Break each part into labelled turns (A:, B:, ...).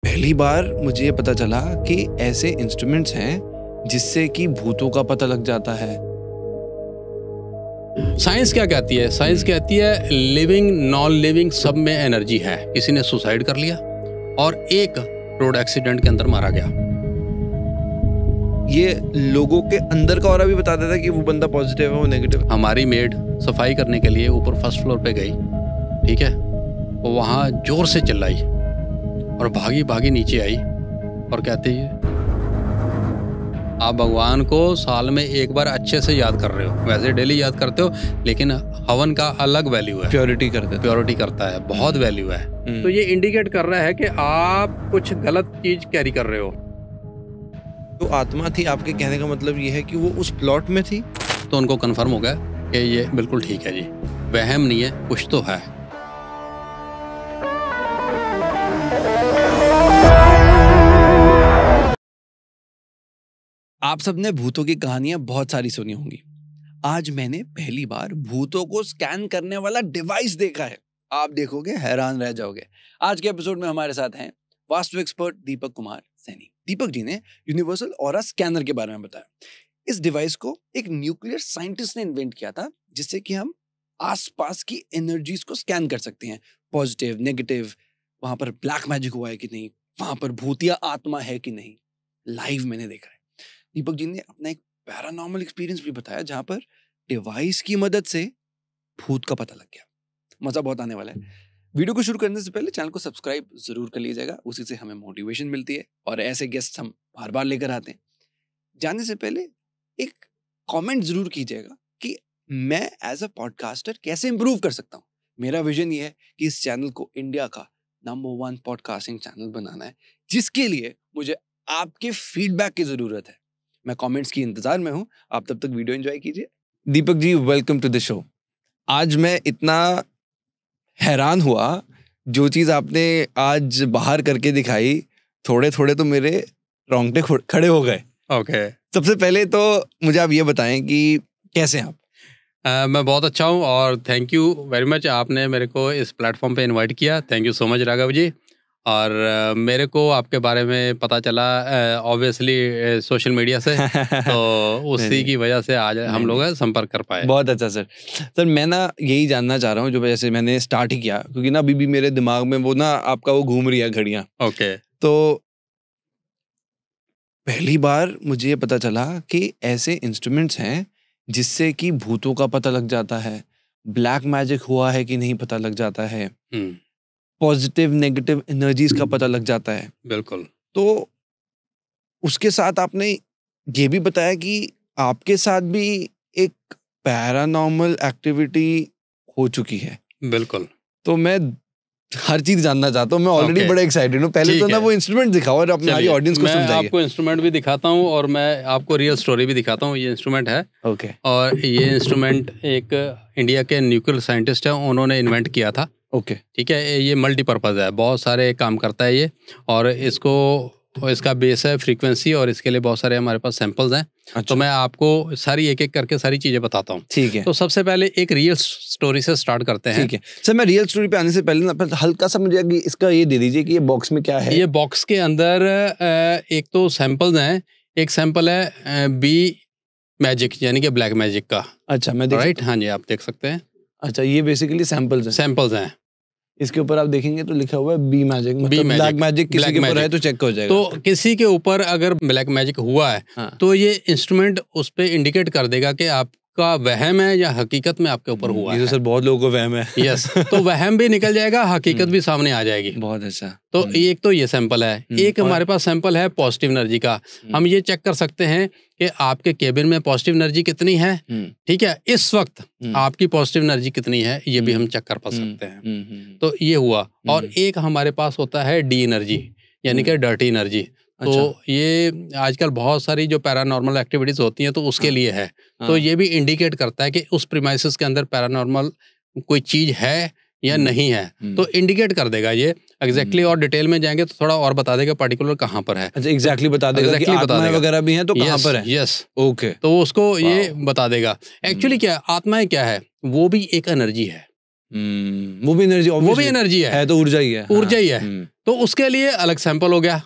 A: पहली बार मुझे ये पता चला कि ऐसे इंस्ट्रूमेंट्स हैं जिससे कि भूतों का पता लग जाता है।
B: साइंस क्या कहती है? साइंस कहती है लिविंग नॉन लिविंग सब में एनर्जी है। किसी ने सुसाइड कर लिया और एक रोड एक्सीडेंट के अंदर मारा गया।
A: ये लोगों के अंदर का ऑरा भी बता देता है कि वो बंदा पॉजिटिव है वो नेगेटिव।
B: हमारी मेड सफाई करने के लिए ऊपर फर्स्ट फ्लोर पे गई, ठीक है, वो वहाँ जोर से चिल्लाई और भागी भागी नीचे आई और कहती है आप भगवान को साल में एक बार अच्छे से याद कर रहे हो, वैसे डेली याद करते हो, लेकिन हवन का अलग वैल्यू है, प्योरिटी करता है, बहुत वैल्यू है। तो ये इंडिकेट कर रहा है कि आप कुछ गलत चीज कैरी कर रहे हो।
A: तो आत्मा थी, आपके कहने का मतलब ये है कि वो उस प्लॉट में थी।
B: तो उनको कंफर्म हो गया कि ये बिल्कुल ठीक है जी, वहम नहीं है, कुछ तो है।
A: आप सबने भूतों की कहानियां बहुत सारी सुनी होंगी। आज मैंने पहली बार भूतों को स्कैन करने वाला डिवाइस देखा है। आप देखोगे हैरान रह जाओगे। आज के एपिसोड में हमारे साथ हैं वास्तु एक्सपर्ट दीपक कुमार सैनी। दीपक जी ने यूनिवर्सल ऑरा स्कैनर के बारे में बताया। इस डिवाइस को एक न्यूक्लियर साइंटिस्ट ने इन्वेंट किया था, जिससे कि हम आसपास की एनर्जीज को स्कैन कर सकते हैं। पॉजिटिव, नेगेटिव, वहां पर ब्लैक मैजिक हुआ है कि नहीं, वहां पर भूतिया आत्मा है कि नहीं, लाइव मैंने देखा है। दीपक जी ने अपना एक पैरानॉर्मल एक्सपीरियंस भी बताया, जहां पर डिवाइस की मदद से भूत का पता लग गया। मजा बहुत आने वाला है। वीडियो को शुरू करने से पहले चैनल को सब्सक्राइब जरूर कर लीजिएगा, उसी से हमें मोटिवेशन मिलती है और ऐसे गेस्ट हम बार बार लेकर आते हैं। जाने से पहले एक कमेंट जरूर कीजिएगा कि मैं एज अ पॉडकास्टर कैसे इंप्रूव कर सकता हूँ। मेरा विजन ये है कि इस चैनल को इंडिया का नंबर 1 पॉडकास्टिंग चैनल बनाना है, जिसके लिए मुझे आपके फीडबैक की जरूरत है। मैं कमेंट्स की इंतजार में हूं। आप तब तक वीडियो एंजॉय कीजिए। Deepak ji, welcome to the show. आज मैं इतना हैरान हुआ, जो चीज आपने आज बाहर करके दिखाई, थोड़े थोड़े तो मेरे रोंगटे खड़े हो गए।
B: ओके।
A: सबसे पहले तो मुझे आप ये बताएं कि कैसे हैं आप?
B: मैं बहुत अच्छा हूँ और थैंक यू वेरी मच, आपने मेरे को इस प्लेटफॉर्म पे इनवाइट किया। Thank you so much Raghav ji. और मेरे को आपके बारे में पता चला ऑब्वियसली सोशल मीडिया से, तो उसी की वजह से आज हम लोग संपर्क कर पाए।
A: बहुत अच्छा सर। सर मैं ना यही जानना चाह रहा हूँ, जो जैसे मैंने स्टार्ट ही किया, क्योंकि ना अभी भी मेरे दिमाग में वो ना आपका वो घूम रही है घड़ियाँ।
B: ओके।
A: तो पहली बार मुझे ये पता चला कि ऐसे इंस्ट्रूमेंट्स हैं जिससे कि भूतों का पता लग जाता है, ब्लैक मैजिक हुआ है कि नहीं पता लग जाता है, पॉजिटिव नेगेटिव एनर्जीज का पता लग जाता है।
B: बिल्कुल।
A: तो उसके साथ आपने ये भी बताया कि आपके साथ भी एक पैरानॉर्मल एक्टिविटी हो चुकी है।
B: बिल्कुल।
A: तो मैं हर चीज जानना चाहता हूँ। मैं ऑलरेडी बड़ा एक्साइटेड हूँ। पहले तो ना वो इंस्ट्रूमेंट दिखाओ और अपनी ऑडियंस को समझाइए।
B: मैं आपको इंस्ट्रूमेंट भी दिखाता हूँ और मैं आपको रियल स्टोरी भी दिखाता हूँ। ये इंस्ट्रूमेंट है।
A: ओके।
B: और ये इंस्ट्रूमेंट एक इंडिया के न्यूक्लियर साइंटिस्ट है, उन्होंने इन्वेंट किया था।
A: ओके।
B: ठीक है, ये मल्टीपर्पज़ है, बहुत सारे काम करता है ये। और इसका बेस है फ्रीक्वेंसी, और इसके लिए बहुत सारे हमारे पास सैंपल्स हैं।
A: अच्छा।
B: तो मैं आपको सारी एक एक करके सारी चीज़ें बताता हूँ।
A: ठीक है।
B: तो सबसे पहले एक रियल स्टोरी से स्टार्ट करते हैं।
A: ठीक है सर। मैं रियल स्टोरी पे आने से पहले ना हल्का सा मुझे इसका ये दे दीजिए कि ये बॉक्स में क्या है।
B: ये बॉक्स के अंदर एक तो सैंपल्स हैं। एक सैंपल है बी मैजिक, यानी कि ब्लैक मैजिक का।
A: अच्छा, मैं देख
B: राइट, हाँ जी, आप देख सकते हैं।
A: अच्छा, ये बेसिकली सैंपल्स हैं। इसके ऊपर आप देखेंगे तो लिखा हुआ है बी मैजिक, मतलब ब्लैक मैजिक किसी के ऊपर है तो चेक हो जाएगा।
B: तो किसी के ऊपर अगर ब्लैक मैजिक हुआ है,
A: हाँ।
B: तो ये इंस्ट्रूमेंट उस पे इंडिकेट कर देगा कि आपका वहम है या हकीकत में आपके ऊपर हुआ है।
A: सर बहुत लोगों को वहम है।
B: यस, तो वहम भी निकल जाएगा, हकीकत भी सामने आ जाएगी।
A: बहुत अच्छा।
B: तो एक तो ये सैंपल है। एक हमारे पास सैंपल है पॉजिटिव एनर्जी का। हम ये चेक कर सकते हैं कि आपके केबिन में पॉजिटिव एनर्जी कितनी है। ठीक है, इस वक्त आपकी पॉजिटिव एनर्जी कितनी है, ये भी हम चेक कर पा सकते हैं। तो ये हुआ। और एक हमारे पास होता है डी एनर्जी, यानी कि डर्टी एनर्जी। तो ये आजकल बहुत सारी जो पैरानॉर्मल एक्टिविटीज होती हैं, तो उसके लिए है। तो ये भी इंडिकेट करता है कि उस प्रीमाइसेस के अंदर पैरानॉर्मल कोई चीज है या नहीं है, तो इंडिकेट कर देगा ये एग्जैक्टली। और डिटेल में जाएंगे तो थोड़ा और बता देगा पर्टिकुलर कहाँ पर है।
A: अच्छा, एग्जैक्टली बता देगा कि आत्माएं वगैरह भी हैं तो कहाँ पर है।
B: Yes,
A: okay.
B: तो उसको ये बता देगा। एक्चुअली क्या आत्माएं क्या है, वो भी एक एनर्जी है।
A: वो भी एनर्जी
B: है
A: तो ऊर्जा ही है।
B: ऊर्जा ही है। तो उसके लिए अलग सैंपल हो गया।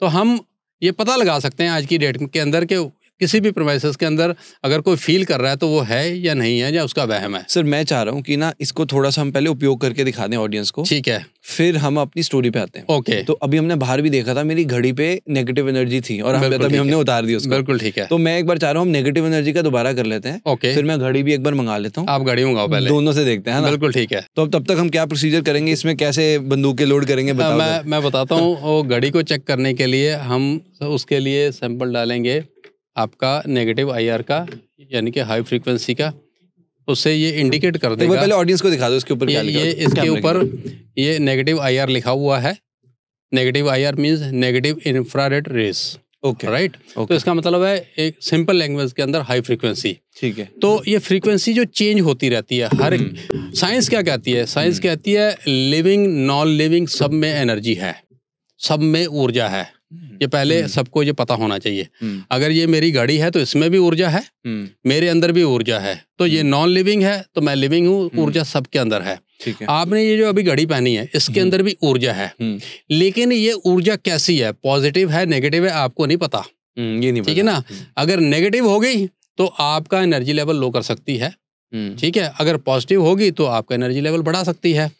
B: तो हम ये पता लगा सकते हैं आज की डेट के अंदर कि किसी भी प्रीमाइसेस के अंदर अगर कोई फील कर रहा है तो वो है या नहीं है, या उसका वहम है।
A: सर मैं चाह रहा हूँ कि ना इसको थोड़ा सा हम पहले उपयोग करके दिखा दें ऑडियंस को,
B: ठीक है,
A: फिर हम अपनी स्टोरी पे आते हैं।
B: ओके।
A: तो अभी हमने बाहर भी देखा था, मेरी घड़ी पे नेगेटिव एनर्जी थी और हमने उतार दी उसको।
B: बिल्कुल ठीक है।
A: तो मैं एक बार चाह रहा हूँ हम नेगेटिव एनर्जी का दोबारा कर लेते हैं।
B: ओके,
A: फिर मैं घड़ी भी एक बार मंगा लेता हूँ।
B: आप घड़ी मंगाओ पहले,
A: दोनों से देखते हैं ना।
B: बिल्कुल ठीक है।
A: तो अब तब तक हम क्या प्रोसीजर करेंगे इसमें, कैसे बंदूक के लोड करेंगे बताओ।
B: मैं बताता हूँ। वो घड़ी को चेक करने के लिए हम उसके लिए सैंपल डालेंगे आपका नेगेटिव IR का, यानी कि हाई फ्रीक्वेंसी का। उससे ये इंडिकेट कर देगा।
A: पहले ऑडियंस को दिखा दो इसके ऊपर क्या लिखा है।
B: इसके ऊपर ये नेगेटिव IR लिखा हुआ है। Negative IR means negative infrared rays.
A: Okay,
B: right. तो इसका मतलब है एक सिंपल लैंग्वेज के अंदर हाई फ्रीक्वेंसी।
A: ठीक है।
B: तो ये फ्रीक्वेंसी जो चेंज होती रहती है हर साइंस क्या कहती है? साइंस कहती है लिविंग नॉन लिविंग सब में एनर्जी है, सब में ऊर्जा है। ये पहले सबको ये पता होना चाहिए। अगर ये मेरी गाड़ी है तो इसमें भी ऊर्जा है, मेरे अंदर भी ऊर्जा है। तो ये नॉन लिविंग है तो मैं लिविंग हूँ, ऊर्जा सबके अंदर है।
A: ठीक है।
B: आपने ये जो अभी घड़ी पहनी है इसके अंदर भी ऊर्जा है, लेकिन ये ऊर्जा कैसी है, पॉजिटिव है नेगेटिव है, आपको नहीं पता।
A: ये नहीं,
B: ठीक है ना। अगर नेगेटिव हो गई तो आपका एनर्जी लेवल लो कर सकती है, ठीक है। अगर पॉजिटिव होगी तो आपका एनर्जी लेवल बढ़ा सकती है।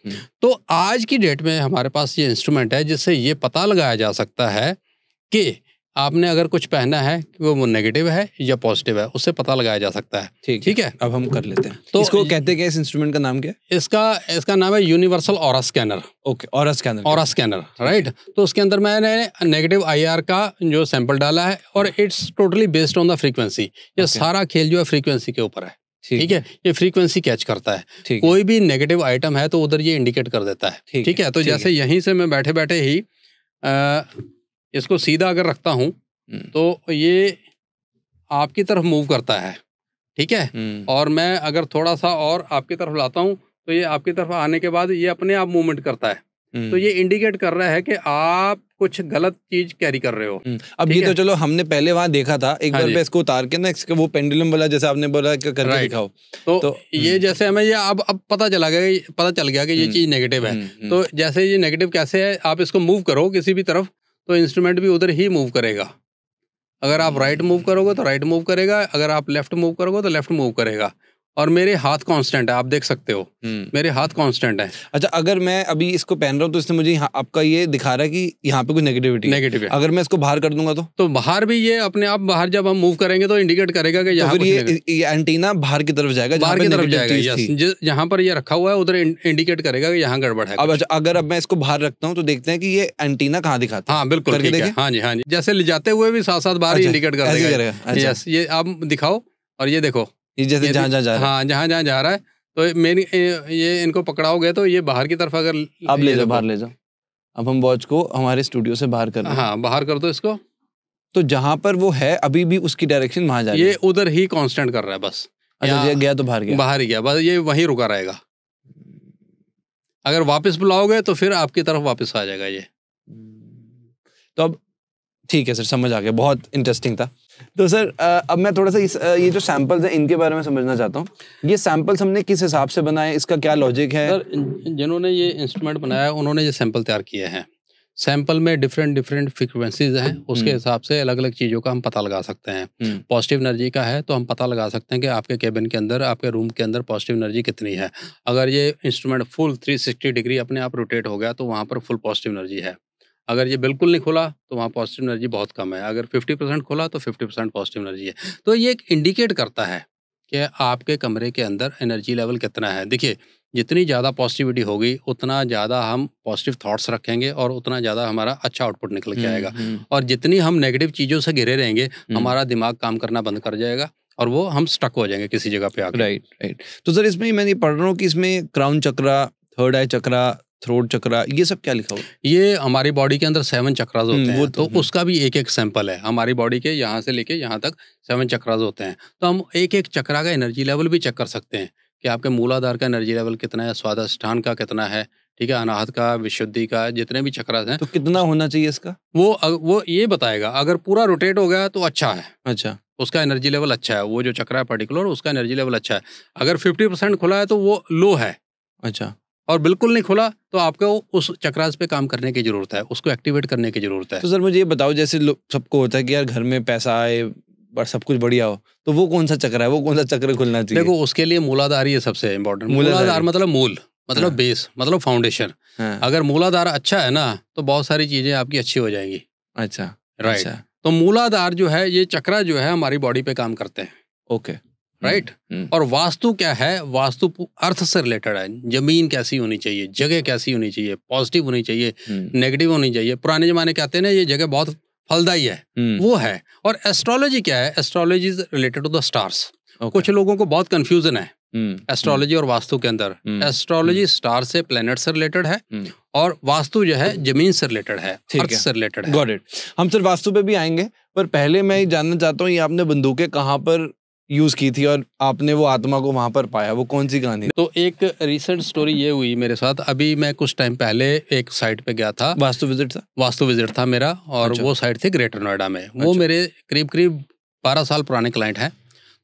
B: तो आज की डेट में हमारे पास ये इंस्ट्रूमेंट है जिससे ये पता लगाया जा सकता है कि आपने अगर कुछ पहना है कि वो नेगेटिव है या पॉजिटिव है, उससे पता लगाया जा सकता है। ठीक है।
A: अब हम कर लेते हैं। तो इसको कहते क्या, इस इंस्ट्रूमेंट का नाम क्या है?
B: इसका नाम है universal aura scanner.
A: Okay, aura scanner,
B: right. तो उसके अंदर मैंने नेगेटिव IR का जो सैंपल डाला है और it's totally based on the frequency. ये सारा खेल जो है फ्रीक्वेंसी के ऊपर है। ठीक है। ये फ्रीक्वेंसी कैच करता है। कोई भी नेगेटिव आइटम है तो उधर ये इंडिकेट कर देता है। ठीक है। तो जैसे यहीं से मैं बैठे बैठे ही इसको सीधा अगर रखता हूं तो ये आपकी तरफ मूव करता है। ठीक है। और मैं अगर थोड़ा सा और आपकी तरफ लाता हूं तो ये आपकी तरफ आने के बाद ये अपने आप मूवमेंट करता है। तो ये इंडिकेट कर रहा है कि आप कुछ गलत चीज कैरी कर रहे हो।
A: अब ये तो चलो हमने पहले वहां देखा था, एक बार पे इसको उतार के ना इसका वो पेंडुलम वाला जैसे आपने बोला करके दिखाओ।
B: तो ये जैसे हमें ये अब पता चल गया कि ये चीज नेगेटिव है। तो जैसे ये नेगेटिव कैसे है, आप इसको मूव करो किसी भी तरफ तो इंस्ट्रूमेंट भी उधर ही मूव करेगा। अगर आप राइट मूव करोगे तो राइट मूव करेगा, अगर आप लेफ्ट मूव करोगे तो लेफ्ट मूव करेगा। और मेरे हाथ कांस्टेंट है, आप देख सकते हो मेरे हाथ कांस्टेंट है।
A: अच्छा, अगर मैं अभी इसको पहन रहा हूँ तो इसने मुझे आपका ये दिखा रहा है कि यहाँ पे कुछ नेगेटिव है। अगर मैं इसको बाहर कर दूंगा तो
B: बाहर भी ये अपने आप बाहर जब हम मूव करेंगे तो इंडिकेट करेगा कि यहाँ
A: तो ये एंटीना बाहर की तरफ जाएगा,
B: बाहर की तरफ जाएगा। जहाँ पर ये रखा हुआ है उधर इंडिकेट करेगा कि यहाँ गड़बड़ है।
A: अब अच्छा, अगर अब मैं इसको बाहर रखता हूँ तो देखते हैं कि ये एंटीना कहाँ दिखाता है।
B: हाँ बिल्कुल, हाँ जी। जैसे ले जाते हुए भी साथ साथ बाहर इंडिकेट कर देगा। ये आप दिखाओ और ये देखो,
A: ये जैसे जहाँ जा रहा है।
B: हाँ, जहाँ जा रहा है। तो मेरी ये इनको पकड़ाओगे तो ये बाहर की तरफ अगर
A: अब ले जाओ, बाहर ले जाओ। अब हम वॉच को हमारे स्टूडियो से बाहर कर रहे हैं।
B: हाँ, बाहर कर दो इसको।
A: तो जहाँ पर वो है अभी भी उसकी डायरेक्शन वहां जा रही है।
B: ये उधर ही कांस्टेंट कर रहा है बस।
A: अच्छा, ये गया तो बाहर
B: ही गया बस, ये वहीं रुका रहेगा। अगर वापस बुलाओगे तो फिर आपकी तरफ वापस आ जाएगा ये।
A: तो अब ठीक है सर, समझ आ गया, बहुत इंटरेस्टिंग था। तो सर अब मैं थोड़ा सा ये जो सैंपल्स हैं इनके बारे में समझना चाहता हूँ। ये सैंपल्स हमने किस हिसाब से बनाए, इसका क्या लॉजिक है?
B: सर, जिन्होंने ये इंस्ट्रूमेंट बनाया उन्होंने ये सैंपल तैयार किए हैं। सैंपल में डिफरेंट फ्रीक्वेंसीज हैं, उसके हिसाब से अलग अलग चीज़ों का हम पता लगा सकते हैं। पॉजिटिव एनर्जी का है तो हम पता लगा सकते हैं कि आपके केबिन के अंदर, आपके रूम के अंदर पॉजिटिव एनर्जी कितनी है। अगर ये इंस्ट्रूमेंट फुल 360 डिग्री अपने आप रोटेट हो गया तो वहाँ पर फुल पॉजिटिव एनर्जी है। अगर ये बिल्कुल नहीं खुला तो वहाँ पॉजिटिव एनर्जी बहुत कम है। अगर 50% खुला तो 50% पॉजिटिव एनर्जी है। तो ये एक इंडिकेट करता है कि आपके कमरे के अंदर एनर्जी लेवल कितना है। देखिए, जितनी ज़्यादा पॉजिटिविटी होगी उतना ज़्यादा हम पॉजिटिव थॉट्स रखेंगे और उतना ज़्यादा हमारा अच्छा आउटपुट निकल के आएगा। और जितनी हम नेगेटिव चीज़ों से घिरे रहेंगे हमारा दिमाग काम करना बंद कर जाएगा और वो हम स्टक हो जाएंगे किसी जगह पे आकर।
A: राइट। तो सर इसमें मैं पढ़ रहा हूँ कि इसमें क्राउन चक्रा, थर्ड आई चक्रा, थ्रोट चक्रा, ये सब क्या लिखा हुआ?
B: ये हमारी बॉडी के अंदर 7 चक्रास होते हैं। तो उसका भी एक सैंपल है। हमारी बॉडी के यहाँ से लेके यहाँ तक 7 चक्रास होते हैं। तो हम एक चक्रा का एनर्जी लेवल भी चेक कर सकते हैं कि आपके मूलाधार का एनर्जी लेवल कितना है, स्वादिष्ठान का कितना है, ठीक है, अनाहत का, विशुद्धि का, जितने भी चक्रास हैं।
A: तो कितना होना चाहिए इसका?
B: वो ये बताएगा। अगर पूरा रोटेट हो गया तो अच्छा है।
A: अच्छा,
B: उसका एनर्जी लेवल अच्छा है। वो जो चक्रा है पर्टिकुलर, उसका एनर्जी लेवल अच्छा है। अगर 50% खुला है तो वो लो है।
A: अच्छा।
B: और बिल्कुल नहीं खुला तो आपको उस चक्रास पे काम करने की जरूरत है, उसको एक्टिवेट करने की जरूरत है।
A: तो सर मुझे ये बताओ, जैसे सबको होता है कि यार घर में पैसा आए और सब कुछ बढ़िया हो, तो वो कौन सा चक्र है, वो कौन सा चक्र खुलना चाहिए?
B: देखो उसके लिए मूलाधार ही सबसे इम्पोर्टेंट।
A: मूलाधार
B: मूलाधार मतलब मूल, मतलब
A: हाँ।
B: बेस, मतलब फाउंडेशन।
A: हाँ।
B: अगर मूलाधार अच्छा है ना तो बहुत सारी चीजें आपकी अच्छी हो जाएंगी।
A: अच्छा।
B: राइट।
A: अच्छा।
B: तो मूलाधार जो है, ये चक्रा जो है हमारी बॉडी पे काम करते हैं।
A: ओके।
B: राइट। और वास्तु क्या है, वास्तु अर्थ से रिलेटेड है। जमीन कैसी होनी चाहिए, जगह कैसी होनी चाहिए, पॉजिटिव होनी चाहिए, नेगेटिव होनी चाहिए। पुराने जमाने कहते हैं ना ये जगह बहुत फलदायी है, वो है। और एस्ट्रोलॉजी क्या है, astrology is related to the stars. कुछ लोगों को बहुत कंफ्यूजन है एस्ट्रोलॉजी और वास्तु के अंदर। एस्ट्रोलॉजी स्टार से, प्लेनेट से रिलेटेड है, और वास्तु जो है जमीन से रिलेटेड है, अर्थ से रिलेटेड है।
A: Got it. हम सिर्फ वास्तु पे भी आएंगे, पर पहले मैं ये जानना चाहता हूँ, ये आपने बंदूकें कहाँ पर यूज की थी और आपने वो आत्मा को वहां पर पाया, वो कौन सी कहानी?
B: तो एक रिसेंट स्टोरी ये हुई मेरे साथ। अभी मैं कुछ टाइम पहले एक साइट पे गया था।
A: वास्तु विजिट था
B: मेरा, और
A: अच्छा।
B: वो साइट थी ग्रेटर नोएडा में। वो मेरे करीब 12 साल पुराने क्लाइंट हैं।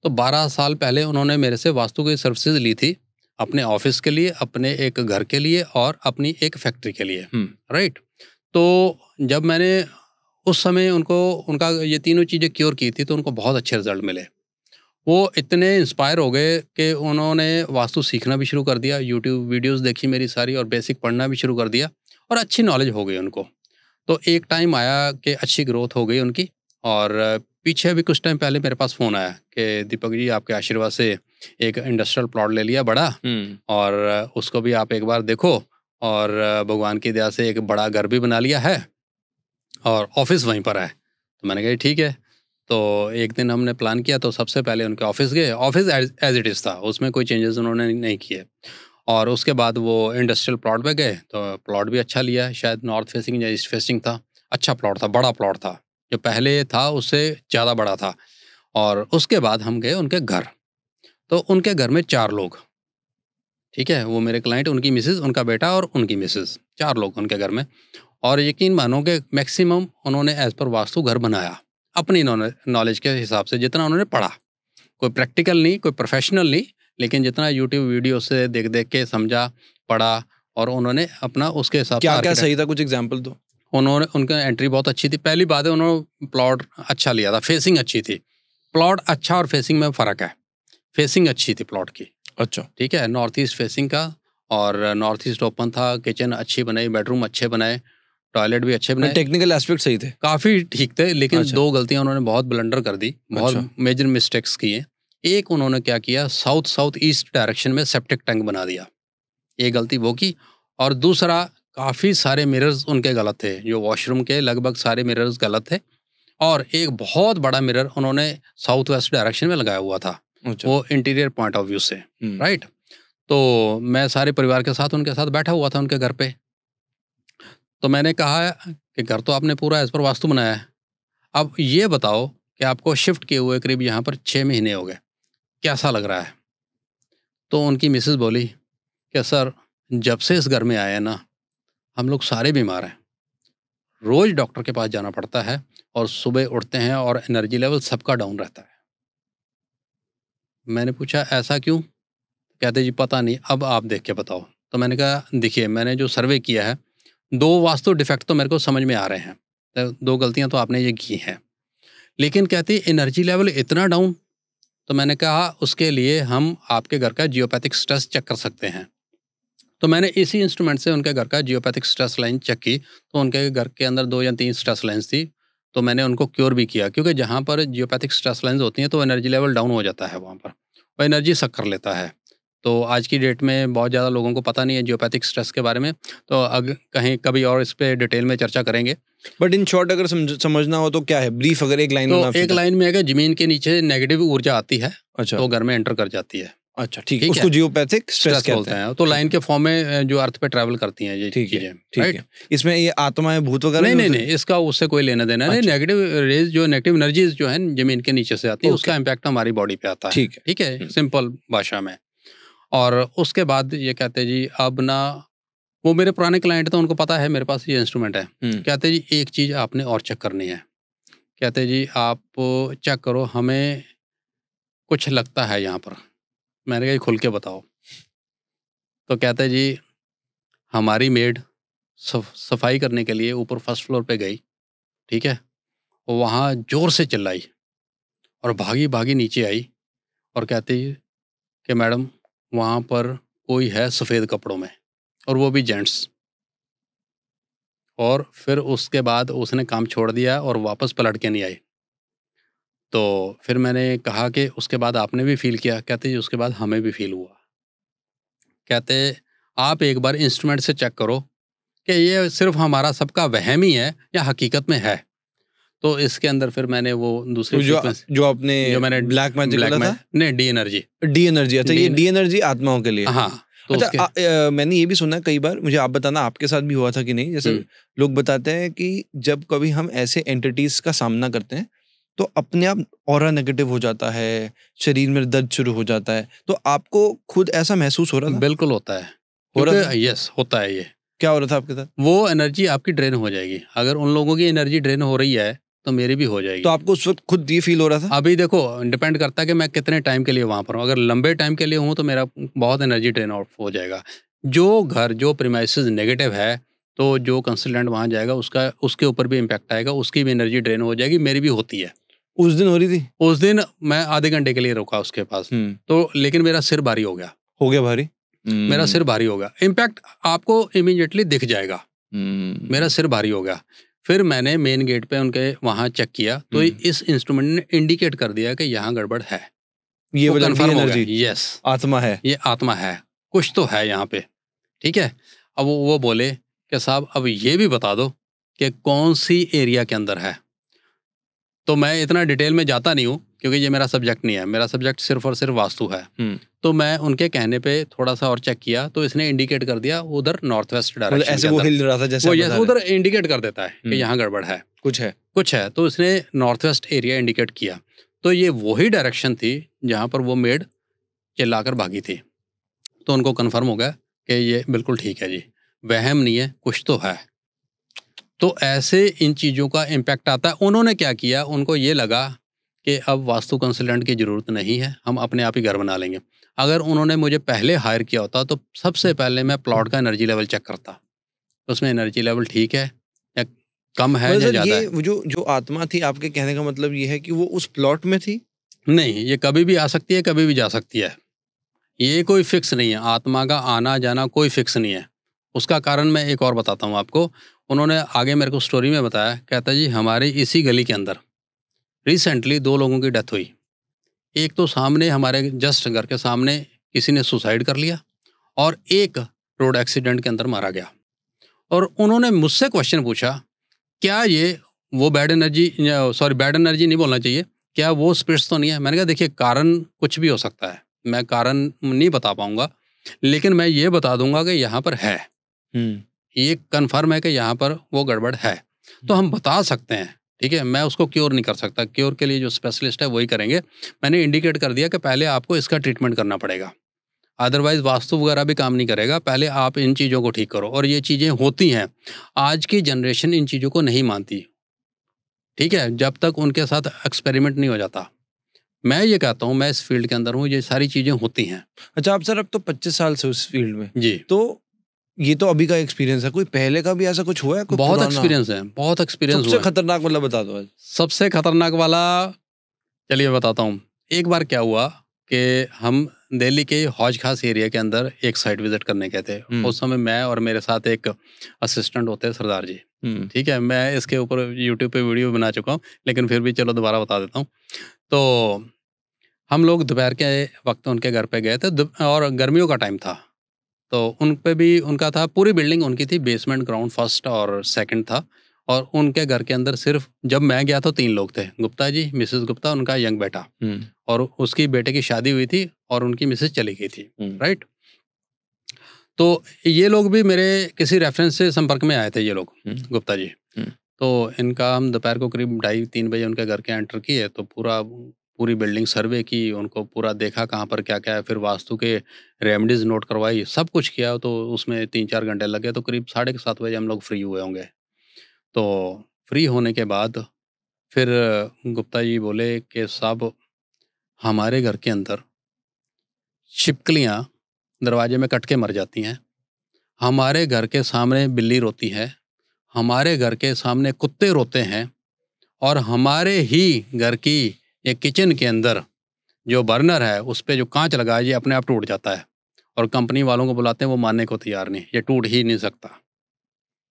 B: तो 12 साल पहले उन्होंने मेरे से वास्तु की सर्विसेज ली थी, अपने ऑफिस के लिए, अपने एक घर के लिए, और अपनी एक फैक्ट्री के लिए। राइट। तो जब मैंने उस समय उनका ये तीनों चीज़ें क्योर की थी, तो उनको बहुत अच्छे रिजल्ट मिले। वो इतने इंस्पायर हो गए कि उन्होंने वास्तु सीखना भी शुरू कर दिया, यूट्यूब वीडियोस देखी मेरी सारी, और बेसिक पढ़ना भी शुरू कर दिया, और अच्छी नॉलेज हो गई उनको। तो एक टाइम आया कि अच्छी ग्रोथ हो गई उनकी। और पीछे अभी कुछ टाइम पहले मेरे पास फ़ोन आया कि दीपक जी, आपके आशीर्वाद से एक इंडस्ट्रियल प्लॉट ले लिया बड़ा, और उसको भी आप एक बार देखो, और भगवान की दया से एक बड़ा घर भी बना लिया है, और ऑफिस वहीं पर है। तो मैंने कहा ठीक है। तो एक दिन हमने प्लान किया, तो सबसे पहले उनके ऑफिस गए। ऑफिस एज इट इज़ था, उसमें कोई चेंजेस उन्होंने नहीं किए। और उसके बाद वो इंडस्ट्रियल प्लॉट पे गए, तो प्लॉट भी अच्छा लिया, शायद नॉर्थ फेसिंग या ईस्ट फेसिंग था। अच्छा प्लॉट था, बड़ा प्लॉट था, जो पहले था उससे ज़्यादा बड़ा था। और उसके बाद हम गए उनके घर। तो उनके घर में 4 लोग, ठीक है, वो मेरे क्लाइंट, उनकी मिसेज, उनका बेटा और उनकी मिसेज, 4 लोग उनके घर में। और यकीन मानो कि मैक्सिमम उन्होंने एज पर वास्तु घर बनाया, अपनी नॉलेज के हिसाब से, जितना उन्होंने पढ़ा। कोई प्रैक्टिकल नहीं, कोई प्रोफेशनल नहीं, लेकिन जितना यूट्यूब वीडियो से देख देख के समझा, पढ़ा, और उन्होंने अपना उसके हिसाब से।
A: क्या क्या सही था, कुछ एग्जांपल दो।
B: उन्होंने, उनका एंट्री बहुत अच्छी थी। पहली बात है, उन्होंने प्लॉट अच्छा लिया था, फेसिंग अच्छी थी। प्लॉट अच्छा और फेसिंग में फ़र्क है। फेसिंग अच्छी थी प्लॉट की।
A: अच्छा।
B: ठीक है, नॉर्थ ईस्ट फेसिंग का, और नॉर्थ ईस्ट ओपन था। किचन अच्छी बनाई, बेडरूम अच्छे बनाए, टॉयलेट भी अच्छे बनाए,
A: टेक्निकल एस्पेक्ट सही थे,
B: काफ़ी ठीक थे। लेकिन
A: अच्छा।
B: 2 गलतियां उन्होंने बहुत ब्लंडर कर दी, बहुत मेजर मिस्टेक्स किए। एक, उन्होंने क्या किया, साउथ ईस्ट डायरेक्शन में सेप्टिक टैंक बना दिया, ये गलती वो की। और दूसरा, काफ़ी सारे मिरर्स उनके गलत थे, जो वॉशरूम के लगभग सारे मिरर्स गलत थे। और एक बहुत बड़ा मिरर उन्होंने साउथ वेस्ट डायरेक्शन में लगाया हुआ था, वो इंटीरियर पॉइंट ऑफ व्यू से। राइट। तो मैं सारे परिवार के साथ उनके साथ बैठा हुआ था उनके घर पे। तो मैंने कहा कि घर तो आपने पूरा एज पर वास्तु बनाया है, अब ये बताओ कि आपको शिफ्ट किए हुए करीब यहाँ पर 6 महीने हो गए, कैसा लग रहा है? तो उनकी मिसेस बोली कि सर, जब से इस घर में आए हैं ना, हम लोग सारे बीमार हैं, रोज़ डॉक्टर के पास जाना पड़ता है, और सुबह उठते हैं और एनर्जी लेवल सबका डाउन रहता है। मैंने पूछा ऐसा क्यों? कहते जी पता नहीं, अब आप देख के बताओ। तो मैंने कहा देखिए, मैंने जो सर्वे किया है, 2 वास्तु डिफेक्ट तो मेरे को समझ में आ रहे हैं, तो 2 गलतियां तो आपने ये की हैं, लेकिन कहती एनर्जी लेवल इतना डाउन। तो मैंने कहा उसके लिए हम आपके घर का जियोपैथिक स्ट्रेस चेक कर सकते हैं। तो मैंने इसी इंस्ट्रूमेंट से उनके घर का जियोपैथिक स्ट्रेस लाइन चेक की, तो उनके घर के अंदर 2 या 3 स्ट्रेस लाइन्स थी। तो मैंने उनको क्योर भी किया, क्योंकि जहाँ पर जियोपैथिक स्ट्रेस लाइन्स होती हैं तो एनर्जी लेवल डाउन हो जाता है, वहाँ पर वो एनर्जी सक कर लेता है। तो आज की डेट में बहुत ज़्यादा लोगों को पता नहीं है जियोपैथिक स्ट्रेस के बारे में, तो कहीं कभी और इस पर डिटेल में चर्चा करेंगे।
A: बट इन शॉर्ट अगर समझना हो तो क्या है, ब्रीफ अगर एक लाइन में?
B: तो एक लाइन में है कि जमीन के नीचे नेगेटिव ऊर्जा आती है,
A: अच्छा,
B: तो घर में एंटर कर जाती है।
A: अच्छा, ठीक है, उसको जियोपैथिक स्ट्रेस
B: बोलते हैं। तो लाइन के फॉर्म में जो अर्थ पे ट्रैवल करती हैं ये चीजें, राइट।
A: इसमें ये आत्माएं, भूत वगैरह
B: नहीं, इसका उससे कोई लेना देना नहीं। नेगेटिव रेज, जो नेगेटिव एनर्जीज जो है जमीन के नीचे से आती है, उसका इम्पैक्ट हमारी बॉडी पे आता है। ठीक है, सिंपल भाषा में। और उसके बाद ये कहते जी, अब ना, वो मेरे पुराने क्लाइंट थे, उनको पता है मेरे पास ये इंस्ट्रूमेंट है। कहते जी एक चीज आपने और चेक करनी है। कहते जी आप चेक करो, हमें कुछ लगता है यहाँ पर। मैंने कहा खुल के बताओ। तो कहते जी हमारी मेड सफाई करने के लिए ऊपर फर्स्ट फ्लोर पे गई, ठीक है, और वहाँ जोर से चिल्लाई और भागी भागी नीचे आई और कहती कि मैडम वहाँ पर कोई है सफ़ेद कपड़ों में, और वो भी जेंट्स। और फिर उसके बाद उसने काम छोड़ दिया और वापस पलट के नहीं आई। तो फिर मैंने कहा कि उसके बाद आपने भी फील किया? कहते जी उसके बाद हमें भी फील हुआ। कहते आप एक बार इंस्ट्रूमेंट से चेक करो कि ये सिर्फ हमारा सबका वहम ही है या हकीकत में है। तो इसके अंदर फिर मैंने वो दूसरी फ्रीक्वेंसी
A: जो आपने
B: जो मैंने
A: ब्लैक मैजिक बोला था,
B: नहीं डी एनर्जी।
A: डी एनर्जी, अच्छा ये डी एनर्जी आत्माओं के लिए।
B: हाँ, तो
A: अच्छा, मैंने ये भी सुना कई बार, मुझे आप बताना आपके साथ भी हुआ था कि नहीं। जैसे लोग बताते हैं कि जब कभी हम ऐसे एंटिटीज का सामना करते हैं तो अपने आप ऑरा नेगेटिव हो जाता है, शरीर में दर्द शुरू हो जाता है। तो आपको खुद ऐसा महसूस हो रहा था?
B: बिल्कुल होता है,
A: हो रहा था?
B: यस होता है। ये
A: क्या हो रहा था आपके साथ?
B: वो एनर्जी आपकी ड्रेन हो जाएगी। अगर उन लोगों की एनर्जी ड्रेन हो रही है तो मेरी भी हो जाएगी।
A: तो आपको उस वक्त खुद ये फील हो रहा था?
B: अभी देखो डिपेंड करता है कि मैं कितने टाइम के लिए वहाँ पर हूँ। अगर लंबे टाइम के लिए हूँ तो मेरा बहुत एनर्जी ड्रेन ऑफ हो जाएगा। जो प्रीमाइसेस नेगेटिव है तो जो कंसल्टेंट वहाँ जाएगा उसके ऊपर भी इम्पैक्ट आएगा, उसकी भी एनर्जी ड्रेन हो जाएगी, मेरी भी होती है।
A: उस दिन हो रही थी?
B: उस दिन मैं आधे घंटे के लिए रुका उसके पास, तो लेकिन मेरा सिर भारी हो गया।
A: भारी?
B: मेरा सिर भारी हो गया। इम्पैक्ट आपको इमीडिएटली दिख जाएगा। मेरा सिर भारी हो गया। फिर मैंने मेन गेट पे उनके वहाँ चेक किया तो इस इंस्ट्रूमेंट ने इंडिकेट कर दिया कि यहाँ गड़बड़ है।
A: ये वाला
B: कंफर्म हो गया,
A: यस आत्मा है,
B: ये आत्मा है, कुछ तो है यहाँ पे, ठीक है। अब वो बोले कि साहब अब ये भी बता दो कि कौन सी एरिया के अंदर है। तो मैं इतना डिटेल में जाता नहीं हूँ क्योंकि ये मेरा सब्जेक्ट नहीं है, मेरा सब्जेक्ट सिर्फ और सिर्फ वास्तु है। तो मैं उनके कहने पे थोड़ा सा और चेक किया तो इसने इंडिकेट कर दिया उधर नॉर्थ वेस्ट डायरेक्शन।
A: ऐसे वो हिल रहा था जैसे
B: वो उधर इंडिकेट कर देता है कि यहाँ गड़बड़ है, कुछ है। तो इसने नॉर्थ वेस्ट एरिया इंडिकेट किया। तो ये वही डायरेक्शन थी जहाँ पर वो मेड चिल्लाकर भागी थी। तो उनको कन्फर्म हो गया कि ये बिल्कुल ठीक है जी, वहम नहीं है, कुछ तो है। तो ऐसे इन चीज़ों का इम्पैक्ट आता है। उन्होंने क्या किया, उनको ये लगा कि अब वास्तु कंसल्टेंट की ज़रूरत नहीं है, हम अपने आप ही घर बना लेंगे। अगर उन्होंने मुझे पहले हायर किया होता तो सबसे पहले मैं प्लॉट का एनर्जी लेवल चेक करता, उसमें एनर्जी लेवल ठीक है या कम है या ज़्यादा है।
A: वो जो आत्मा थी, आपके कहने का मतलब ये है कि वो उस प्लॉट में थी?
B: नहीं, ये कभी भी आ सकती है, कभी भी जा सकती है। ये कोई फिक्स नहीं है, आत्मा का आना जाना कोई फिक्स नहीं है। उसका कारण मैं एक और बताता हूँ आपको। उन्होंने आगे मेरे को स्टोरी में बताया, कहता जी हमारे इसी गली के अंदर रिसेंटली 2 लोगों की डेथ हुई। एक तो सामने हमारे जस्ट घर के सामने किसी ने सुसाइड कर लिया और एक रोड एक्सीडेंट के अंदर मारा गया। और उन्होंने मुझसे क्वेश्चन पूछा, क्या ये वो बैड एनर्जी नहीं बोलना चाहिए, क्या वो स्पिरिट्स तो नहीं है? मैंने कहा देखिए कारण कुछ भी हो सकता है, मैं कारण नहीं बता पाऊंगा, लेकिन मैं ये बता दूंगा कि यहाँ पर है, ये कन्फर्म है कि यहाँ पर वो गड़बड़ है, तो हम बता सकते हैं, ठीक है। मैं उसको क्योर नहीं कर सकता, क्योर के लिए जो स्पेशलिस्ट है वही करेंगे। मैंने इंडिकेट कर दिया कि पहले आपको इसका ट्रीटमेंट करना पड़ेगा, अदरवाइज वास्तु वगैरह भी काम नहीं करेगा, पहले आप इन चीज़ों को ठीक करो। और ये चीज़ें होती हैं, आज की जनरेशन इन चीज़ों को नहीं मानती, ठीक है, जब तक उनके साथ एक्सपेरिमेंट नहीं हो जाता। मैं ये कहता हूँ, मैं इस फील्ड के अंदर हूँ, ये सारी चीज़ें होती हैं।
A: अच्छा, आप सर अब तो 25 साल से उस फील्ड में
B: जी,
A: तो ये तो अभी का एक्सपीरियंस है, कोई पहले का भी ऐसा कुछ हुआ है? कोई
B: बहुत एक्सपीरियंस है, बहुत एक्सपीरियंस हुआ है।
A: सबसे खतरनाक वाला बता दो आज।
B: सबसे खतरनाक वाला चलिए बताता हूँ। एक बार क्या हुआ कि हम दिल्ली के हौज खास एरिया के अंदर एक साइट विजिट करने गए थे। उस समय मैं और मेरे साथ एक असिस्टेंट होते हैं सरदार जी, ठीक है। मैं इसके ऊपर यूट्यूब पे वीडियो बना चुका हूँ, लेकिन फिर भी चलो दोबारा बता देता हूँ। तो हम लोग दोपहर के वक्त उनके घर पे गए थे और गर्मियों का टाइम था। तो उन पे भी उनका था, पूरी बिल्डिंग उनकी थी, बेसमेंट, ग्राउंड, फर्स्ट और सेकंड था। और उनके घर के अंदर सिर्फ जब मैं गया तो 3 लोग थे, गुप्ता जी, मिसेस गुप्ता, उनका यंग बेटा, और उसकी बेटे की शादी हुई थी और उनकी मिसेस चली गई थी, राइट। तो ये लोग भी मेरे किसी रेफरेंस से संपर्क में आए थे, ये लोग गुप्ता जी। तो इनका हम दोपहर को करीब 2:30-3 बजे उनके घर के एंटर किए, तो पूरी बिल्डिंग सर्वे की, उनको पूरा देखा कहाँ पर क्या क्या है, फिर वास्तु के रेमेडीज नोट करवाई, सब कुछ किया। तो उसमें 3-4 घंटे लगे, तो करीब 7:30 बजे हम लोग फ्री हुए होंगे। तो फ्री होने के बाद फिर गुप्ता जी बोले कि साहब हमारे घर के अंदर छिपकलियाँ दरवाजे में कट के मर जाती हैं, हमारे घर के सामने बिल्ली रोती है, हमारे घर के सामने कुत्ते रोते हैं, और हमारे ही घर की ये किचन के अंदर जो बर्नर है उस पर जो कांच लगा है ये अपने आप टूट जाता है, और कंपनी वालों को बुलाते हैं, वो मानने को तैयार नहीं, ये टूट ही नहीं सकता।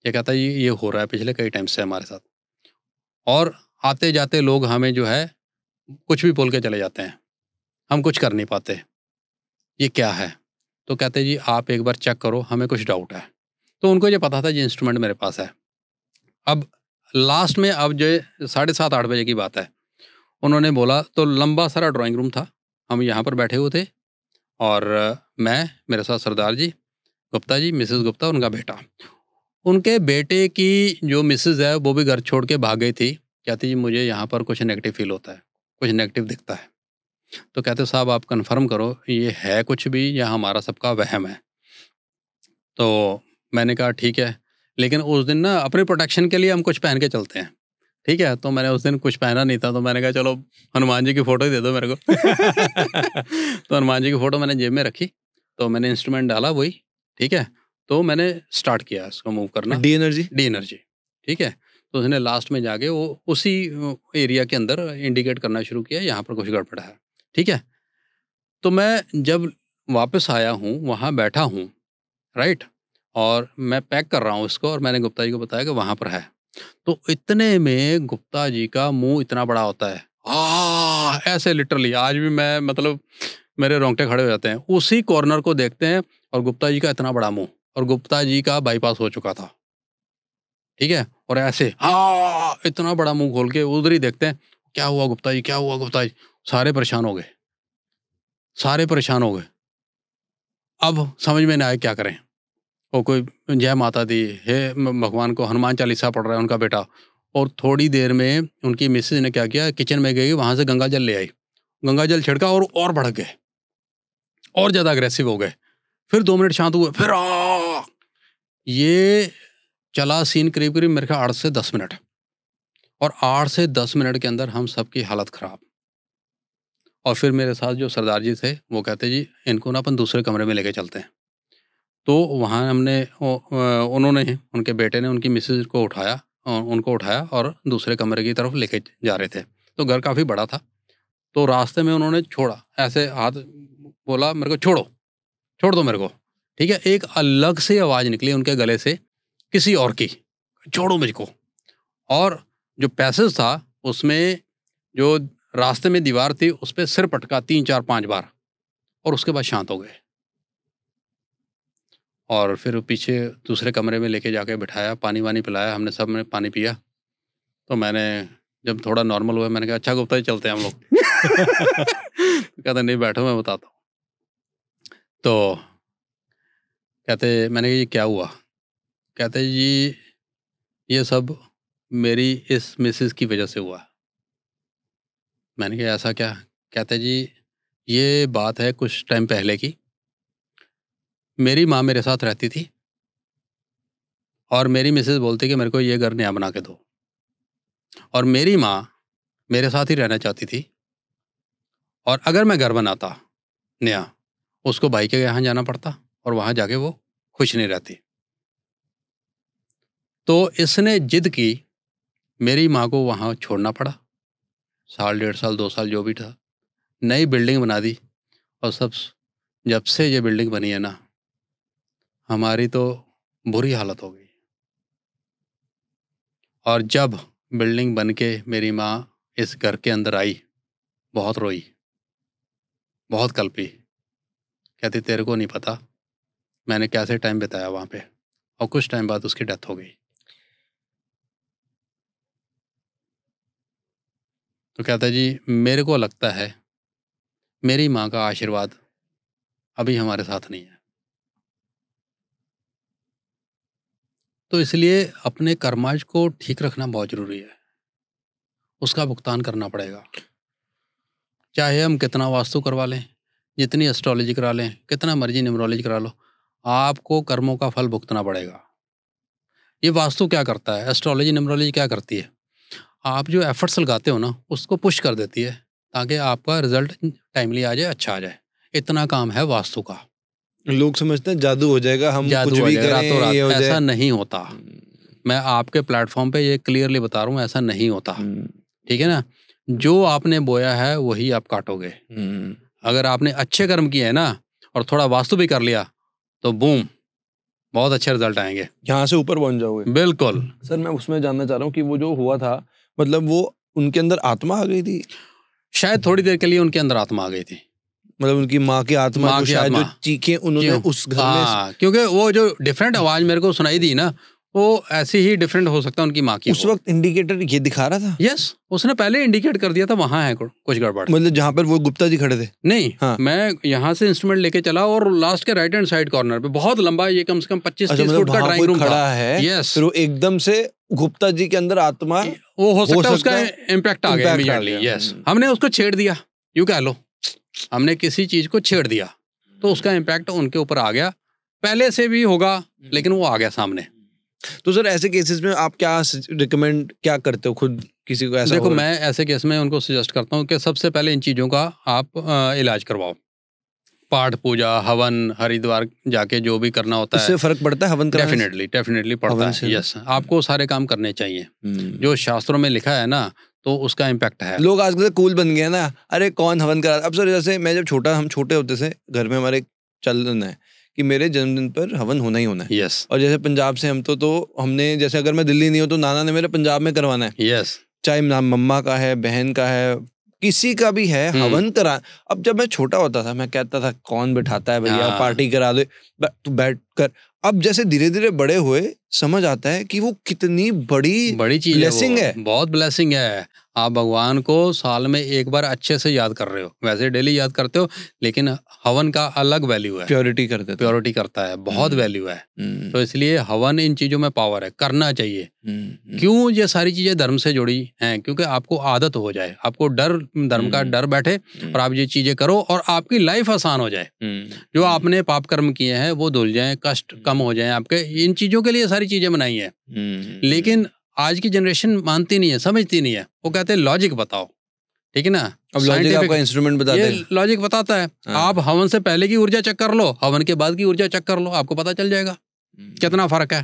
B: ये कहता है ये हो रहा है पिछले कई टाइम से हमारे साथ, और आते जाते लोग हमें जो है कुछ भी बोल के चले जाते हैं, हम कुछ कर नहीं पाते, ये क्या है? तो कहते जी आप एक बार चेक करो, हमें कुछ डाउट है। तो उनको ये पता था ये इंस्ट्रूमेंट मेरे पास है। अब लास्ट में, अब जो 7:30-8 बजे की बात है, उन्होंने बोला, तो लंबा सारा ड्राइंग रूम था, हम यहाँ पर बैठे हुए थे, और मैं, मेरे साथ सरदार जी, गुप्ता जी, मिसेस गुप्ता, उनका बेटा। उनके बेटे की जो मिसेस है वो भी घर छोड़ के भाग गई थी। कहती जी मुझे यहाँ पर कुछ नेगेटिव फील होता है, कुछ नेगेटिव दिखता है। तो कहते साहब आप कंफर्म करो ये है कुछ भी या हमारा सबका वहम है? तो मैंने कहा ठीक है, लेकिन उस दिन ना अपने प्रोटेक्शन के लिए हम कुछ पहन के चलते हैं, ठीक है? तो मैंने उस दिन कुछ पहना नहीं था, तो मैंने कहा चलो हनुमान जी की फ़ोटो ही दे दो मेरे को। तो हनुमान जी की फ़ोटो मैंने जेब में रखी, तो मैंने इंस्ट्रूमेंट डाला वही, ठीक है? तो मैंने स्टार्ट किया इसको मूव करना, डी एनर्जी, ठीक है? तो उसने लास्ट में जाके वो उसी एरिया के अंदर इंडिकेट करना शुरू किया, यहाँ पर कुछ गड़बड़ है, ठीक है? तो मैं जब वापस आया हूँ, वहाँ बैठा हूँ, राइट, और मैं पैक कर रहा हूँ इसको, और मैंने गुप्ता जी को बताया कि वहाँ पर है। तो इतने में गुप्ता जी का मुंह इतना बड़ा होता है, ऐसे लिटरली आज भी मैं मतलब मेरे रोंगटे खड़े हो जाते हैं। उसी कॉर्नर को देखते हैं और गुप्ता जी का इतना बड़ा मुंह, और गुप्ता जी का बाईपास हो चुका था, ठीक है? और ऐसे इतना बड़ा मुंह खोल के उधर ही देखते हैं, क्या हुआ गुप्ता जी, क्या हुआ गुप्ता जी? सारे परेशान हो गए, सारे परेशान हो गए। अब समझ में नहीं आया क्या करें। और कोई जय माता दी, हे भगवान को हनुमान चालीसा पढ़ रहा है उनका बेटा, और थोड़ी देर में उनकी मिसेज ने क्या किया, किचन में गई, वहाँ से गंगा जल ले आई, गंगा जल छिड़का और भड़क गए, और ज़्यादा अग्रेसिव हो गए। फिर 2 मिनट शांत हुए, फिर ये चला सीन करीब करीब मेरे ख्याल 8 से 10 मिनट, और 8 से 10 मिनट के अंदर हम सबकी हालत ख़राब। और फिर मेरे साथ जो सरदार जी थे वो कहते जी इनको ना अपन दूसरे कमरे में लेके चलते हैं। तो वहाँ हमने उन्होंने, उनके बेटे ने उनकी मिसेज को उठाया, उनको उठाया और दूसरे कमरे की तरफ लेके जा रहे थे। तो घर काफ़ी बड़ा था, तो रास्ते में उन्होंने छोड़ा, ऐसे हाथ बोला मेरे को छोड़ दो मेरे को, ठीक है? एक अलग से आवाज़ निकली उनके गले से किसी और की, छोड़ो मुझको। और जो पैसेज था उसमें जो रास्ते में दीवार थी उस पर सिर पटका 3, 4, 5 बार, और उसके बाद शांत हो गए। और फिर पीछे दूसरे कमरे में लेके जाके बिठाया, पानी वानी पिलाया, हमने सब ने पानी पिया। तो मैंने जब थोड़ा नॉर्मल हुआ मैंने कहा अच्छा गुप्ता जी चलते हैं हम लोग। कहते नहीं बैठो मैं बताता हूँ। तो कहते, मैंने कहा ये क्या हुआ? कहते जी ये सब मेरी इस मिसेस की वजह से हुआ। मैंने कहा ऐसा क्या? कहते जी ये बात है कुछ टाइम पहले की, मेरी माँ मेरे साथ रहती थी और मेरी मिसेस बोलती कि मेरे को ये घर नया बना के दो, और मेरी माँ मेरे साथ ही रहना चाहती थी, और अगर मैं घर बनाता नया उसको भाई के यहाँ जाना पड़ता और वहाँ जाके वो खुश नहीं रहती। तो इसने जिद की, मेरी माँ को वहाँ छोड़ना पड़ा, 1.5 साल 2 साल जो भी था, नई बिल्डिंग बना दी, और सब जब से ये बिल्डिंग बनी है ना हमारी तो बुरी हालत हो गई। और जब बिल्डिंग बन के मेरी माँ इस घर के अंदर आई, बहुत रोई, बहुत कल्पी। कहती तेरे को नहीं पता मैंने कैसे टाइम बिताया वहाँ पे, और कुछ टाइम बाद उसकी डेथ हो गई। तो कहता जी मेरे को लगता है मेरी माँ का आशीर्वाद अभी हमारे साथ नहीं है, तो इसलिए अपने कर्माज को ठीक रखना बहुत ज़रूरी है, उसका भुगतान करना पड़ेगा। चाहे हम कितना वास्तु करवा लें, जितनी एस्ट्रोलॉजी करा लें, कितना मर्जी न्यूमरोलॉजी करा लो, आपको कर्मों का फल भुगतना पड़ेगा। ये वास्तु क्या करता है, एस्ट्रोलॉजी न्यूमरोलॉजी क्या करती है, आप जो एफर्ट्स लगाते हो ना उसको पुश कर देती है ताकि आपका रिजल्ट टाइमली आ जाए, अच्छा आ जाए। इतना काम है वास्तु का।
C: लोग समझते हैं जादू हो जाएगा, हम
B: जादू
C: कुछ
B: हो
C: भी
B: जाएगा
C: करें
B: रातों रात,
C: ये हो
B: ऐसा
C: जाए।
B: नहीं होता। मैं आपके प्लेटफॉर्म पे ये क्लियरली बता रहा हूँ, ऐसा नहीं होता। ठीक है ना, जो आपने बोया है वही आप काटोगे। अगर आपने अच्छे कर्म किए हैं ना और थोड़ा वास्तु भी कर लिया तो बूम, बहुत अच्छे रिजल्ट आएंगे,
C: यहाँ से ऊपर पहुंच जाओगे।
B: बिल्कुल।
C: सर मैं उसमें जानना चाह रहा हूँ कि वो जो हुआ था, मतलब वो उनके अंदर आत्मा आ गई थी,
B: शायद थोड़ी देर के लिए उनके अंदर आत्मा आ गई थी,
C: मतलब उनकी माँ की आत्मा
B: माँ
C: जो
B: की
C: शायद
B: आत्मा।
C: जो चीखें उन्होंने
B: क्यों?
C: उस घर में,
B: हाँ, क्योंकि वो जो डिफरेंट आवाज मेरे को सुनाई दी ना, वो ऐसी ही डिफरेंट हो सकता है उनकी माँ की।
C: उस वक्त इंडिकेटर ये दिखा रहा था?
B: यस, उसने पहले इंडिकेट कर दिया था वहां है कुछ गड़बड़।
C: मतलब जहाँ पर वो गुप्ता जी खड़े थे?
B: नहीं,
C: हाँ।
B: मैं यहाँ से इंस्ट्रूमेंट लेके चला और लास्ट के राइट हैंड साइड कॉर्नर पे बहुत लंबा, ये कम से कम 25-30 फुट का ड्राइंग रूम
C: खड़ा
B: था।
C: है,
B: यस,
C: फिर वो एकदम से गुप्ता जी के अंदर आत्मा,
B: वो हो सकता है उसका इम्पैक्ट आ गया
C: impact आ
B: इमीडिएटली।
C: गया।
B: यस, हमने उसको छेड़ दिया, यूं कह लो, हमने किसी चीज को छेड़ दिया तो उसका इम्पैक्ट उनके ऊपर आ गया। पहले से भी होगा लेकिन वो आ गया सामने।
C: तो सर ऐसे केसेस में आप क्या रिकमेंड क्या करते हो खुद किसी को ऐसा?
B: देखो, मैं ऐसे केस में उनको सजेस्ट करता हूँ कि सबसे पहले इन चीज़ों का आप इलाज करवाओ। पाठ पूजा, हवन, हरिद्वार जाके जो भी करना होता है,
C: उससे फर्क पड़ता है हवन कराने से?
B: डेफिनेटली पड़ता है। यस, आपको सारे काम करने चाहिए जो शास्त्रों में लिखा है ना, तो उसका इम्पैक्ट है।
C: लोग आजकल कूल बन गए ना, अरे कौन हवन करा। अब सर जैसे मैं जब हम छोटे होते थे, घर में हमारे चलन है कि मेरे जन्मदिन पर हवन होना ही होना है।
B: यस,
C: और जैसे पंजाब से हम तो हमने, जैसे अगर मैं दिल्ली नहीं हूँ तो नाना ने मेरे पंजाब में करवाना है।
B: यस,
C: चाहे मम्मा का है, बहन का है, किसी का भी है, हवन करा। अब जब मैं छोटा होता था मैं कहता था कौन बिठाता है भैया, पार्टी करा दे तू बैठ कर। अब जैसे धीरे धीरे बड़े हुए समझ आता है कि वो कितनी बड़ी
B: चीज
C: ब्लेसिंग है।
B: बहुत ब्लेसिंग है। आप भगवान को साल में एक बार अच्छे से याद कर रहे हो, वैसे डेली याद करते हो, लेकिन हवन का अलग वैल्यू है।
C: प्योरिटी करता है,
B: बहुत वैल्यू है। तो इसलिए हवन, इन चीजों में पावर है, करना चाहिए। क्यों ये सारी चीजें धर्म से जुड़ी हैं? क्योंकि आपको आदत हो जाए, आपको धर्म का डर बैठे और आप ये चीजें करो और आपकी लाइफ आसान हो जाए। जो आपने पाप कर्म किए हैं वो धुल जाए, कष्ट कम हो जाए आपके। इन चीजों के लिए सारी चीजें बनाई है। लेकिन आज की जनरेशन मानती नहीं है, समझती नहीं है। वो कहते हैं लॉजिक बताओ, ठीक है ना।
C: अब लॉजिक आपका इंस्ट्रूमेंट बताते हैं,
B: लॉजिक बताता है। आप हवन से पहले की ऊर्जा चेक कर लो, हवन के बाद की ऊर्जा चेक कर लो, आपको पता चल जाएगा कितना फर्क है।